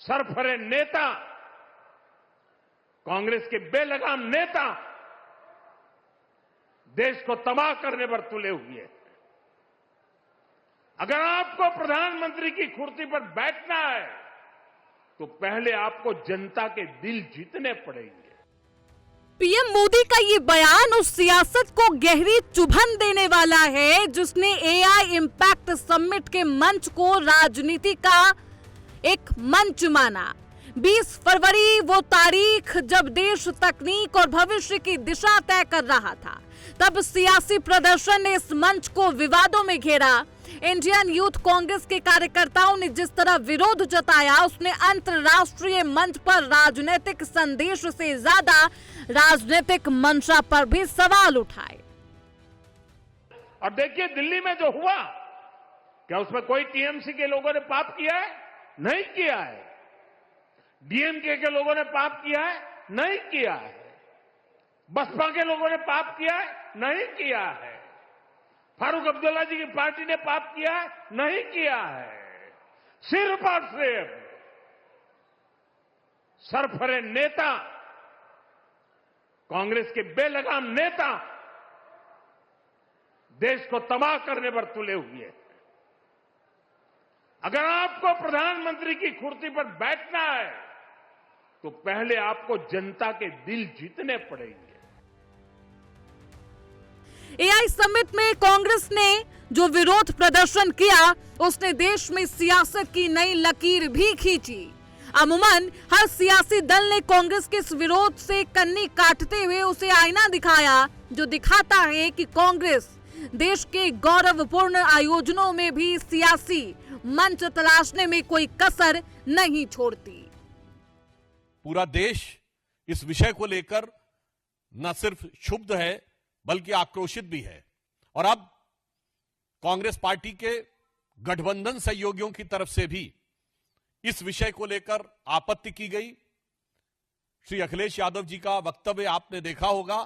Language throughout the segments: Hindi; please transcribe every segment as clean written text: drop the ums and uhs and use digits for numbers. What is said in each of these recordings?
सरफरे नेता, कांग्रेस के बेलगाम नेता देश को तबाह करने पर तुले हुए हैं। अगर आपको प्रधानमंत्री की कुर्सी पर बैठना है तो पहले आपको जनता के दिल जीतने पड़ेंगे। पीएम मोदी का ये बयान उस सियासत को गहरी चुभन देने वाला है जिसने एआई इम्पैक्ट समिट के मंच को राजनीति का एक मंच माना। 20 फरवरी वो तारीख जब देश तकनीक और भविष्य की दिशा तय कर रहा था, तब सियासी प्रदर्शन ने इस मंच को विवादों में घेरा। इंडियन यूथ कांग्रेस के कार्यकर्ताओं ने जिस तरह विरोध जताया, उसने अंतर्राष्ट्रीय मंच पर राजनीतिक संदेश से ज्यादा राजनीतिक मंशा पर भी सवाल उठाए। और देखिए दिल्ली में जो हुआ, क्या उसमें कोई टीएमसी के लोगों ने पाप किया है? नहीं किया है। डीएमके के लोगों ने पाप किया है? नहीं किया है। बसपा के लोगों ने पाप किया है? नहीं किया है। फारूक अब्दुल्ला जी की पार्टी ने पाप किया है? नहीं किया है। सिर्फ और सिर्फ सरफरे नेता, कांग्रेस के बेलगाम नेता देश को तबाह करने पर तुले हुए हैं। अगर आपको प्रधानमंत्री की कुर्सी पर बैठना है तो पहले आपको जनता के दिल जीतने पड़ेंगे। एआई समिट में कांग्रेस ने जो विरोध प्रदर्शन किया, उसने देश में सियासत की नई लकीर भी खींची। अमूमन हर सियासी दल ने कांग्रेस के इस विरोध से कन्नी काटते हुए उसे आईना दिखाया, जो दिखाता है कि कांग्रेस देश के गौरवपूर्ण आयोजनों में भी सियासी मंच तलाशने में कोई कसर नहीं छोड़ती। पूरा देश इस विषय को लेकर न सिर्फ क्षुब्ध है बल्कि आक्रोशित भी है। और अब कांग्रेस पार्टी के गठबंधन सहयोगियों की तरफ से भी इस विषय को लेकर आपत्ति की गई। श्री अखिलेश यादव जी का वक्तव्य आपने देखा होगा।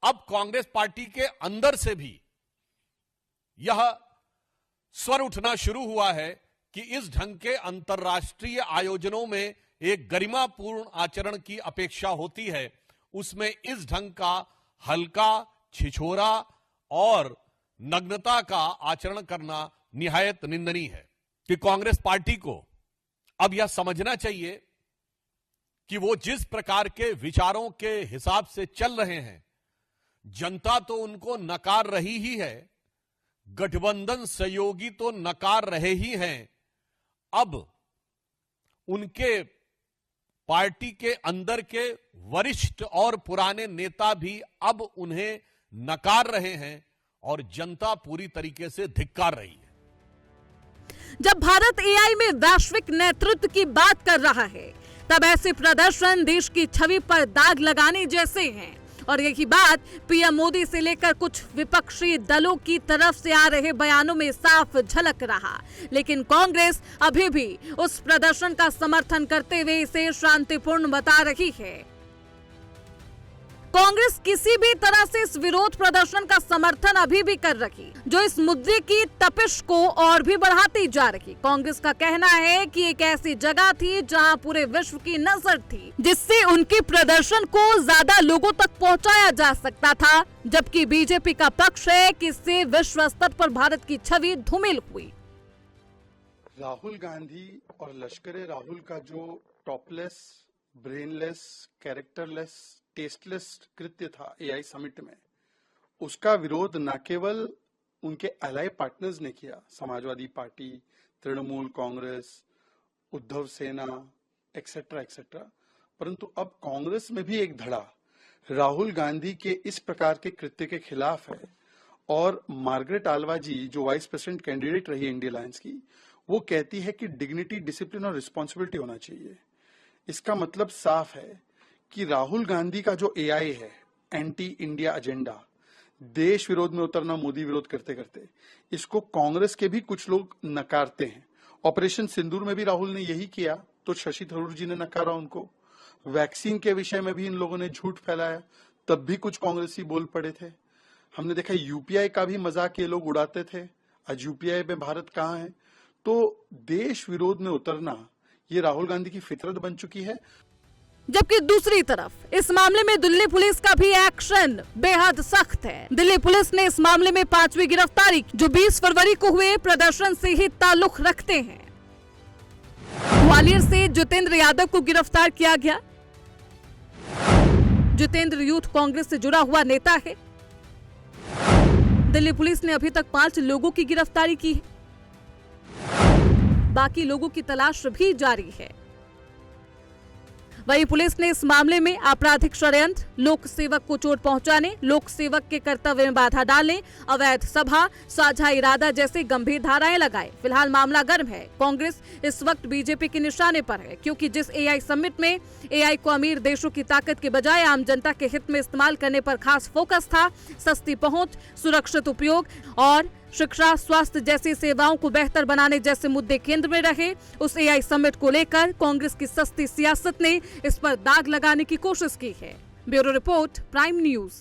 अब कांग्रेस पार्टी के अंदर से भी यह स्वर उठना शुरू हुआ है कि इस ढंग के अंतर्राष्ट्रीय आयोजनों में एक गरिमापूर्ण आचरण की अपेक्षा होती है, उसमें इस ढंग का हल्का, छिछोरा और नग्नता का आचरण करना निहायत निंदनीय है। कि कांग्रेस पार्टी को अब यह समझना चाहिए कि वो जिस प्रकार के विचारों के हिसाब से चल रहे हैं, जनता तो उनको नकार रही ही है, गठबंधन सहयोगी तो नकार रहे ही हैं। अब उनके पार्टी के अंदर के वरिष्ठ और पुराने नेता भी अब उन्हें नकार रहे हैं और जनता पूरी तरीके से धिक्कार रही है। जब भारत एआई में वैश्विक नेतृत्व की बात कर रहा है, तब ऐसे प्रदर्शन देश की छवि पर दाग लगाने जैसे हैं। और यही बात पीएम मोदी से लेकर कुछ विपक्षी दलों की तरफ से आ रहे बयानों में साफ झलक रहा। लेकिन कांग्रेस अभी भी उस प्रदर्शन का समर्थन करते हुए इसे शांतिपूर्ण बता रही है। कांग्रेस किसी भी तरह से इस विरोध प्रदर्शन का समर्थन अभी भी कर रही, जो इस मुद्दे की तपिश को और भी बढ़ाती जा रही। कांग्रेस का कहना है कि एक ऐसी जगह थी जहां पूरे विश्व की नजर थी, जिससे उनके प्रदर्शन को ज्यादा लोगों तक पहुंचाया जा सकता था, जबकि बीजेपी का पक्ष है कि इससे विश्व स्तर पर भारत की छवि धूमिल हुई। राहुल गांधी और लश्कर राहुल का जो टॉपलेस, ब्रेनलेस, कैरेक्टरलेस, टेस्टलेस कृत्य था एआई समिट में, उसका विरोध न केवल उनके अलाय पार्टनर्स ने किया, समाजवादी पार्टी, तृणमूल कांग्रेस, उद्धव सेना एक्सेट्रा एक्सेट्रा, परंतु अब कांग्रेस में भी एक धड़ा राहुल गांधी के इस प्रकार के कृत्य के खिलाफ है। और मार्गरेट आल्वा जी, जो वाइस प्रेसिडेंट कैंडिडेट रही इंडिया अलायंस की, वो कहती है कि डिग्निटी, डिसिप्लिन और रिस्पॉन्सिबिलिटी होना चाहिए। इसका मतलब साफ है कि राहुल गांधी का जो एआई है, एंटी इंडिया एजेंडा, देश विरोध में उतरना मोदी विरोध करते करते, इसको कांग्रेस के भी कुछ लोग नकारते हैं। ऑपरेशन सिंदूर में भी राहुल ने यही किया तो शशि थरूर जी ने नकारा उनको। वैक्सीन के विषय में भी इन लोगों ने झूठ फैलाया, तब भी कुछ कांग्रेसी बोल पड़े थे। हमने देखा यूपीआई का भी मजाक ये लोग उड़ाते थे, आज यूपीआई में भारत कहाँ है। तो देश विरोध में उतरना ये राहुल गांधी की फितरत बन चुकी है। जबकि दूसरी तरफ इस मामले में दिल्ली पुलिस का भी एक्शन बेहद सख्त है। दिल्ली पुलिस ने इस मामले में 5वीं गिरफ्तारी जो 20 फरवरी को हुए प्रदर्शन से ही ताल्लुक रखते हैं। ग्वालियर से जितेंद्र यादव को गिरफ्तार किया गया। जितेंद्र यूथ कांग्रेस से जुड़ा हुआ नेता है। दिल्ली पुलिस ने अभी तक 5 लोगों की गिरफ्तारी की है। बाकी लोगों की तलाश भी जारी है। वहीं पुलिस ने इस मामले में आपराधिक षड्यंत्र, लोक सेवक को चोट पहुंचाने, लोक सेवक के कर्तव्य में बाधा डालने, अवैध सभा, साझा इरादा जैसे गंभीर धाराएं लगाए। फिलहाल मामला गर्म है। कांग्रेस इस वक्त बीजेपी के निशाने पर है, क्योंकि जिस एआई समिट में एआई को अमीर देशों की ताकत के बजाय आम जनता के हित में इस्तेमाल करने पर खास फोकस था, सस्ती पहुंच, सुरक्षित उपयोग और शिक्षा, स्वास्थ्य जैसी सेवाओं को बेहतर बनाने जैसे मुद्दे केंद्र में रहे। उस एआई समिट को लेकर कांग्रेस की सस्ती सियासत ने इस पर दाग लगाने की कोशिश की है। Bureau report, prime news.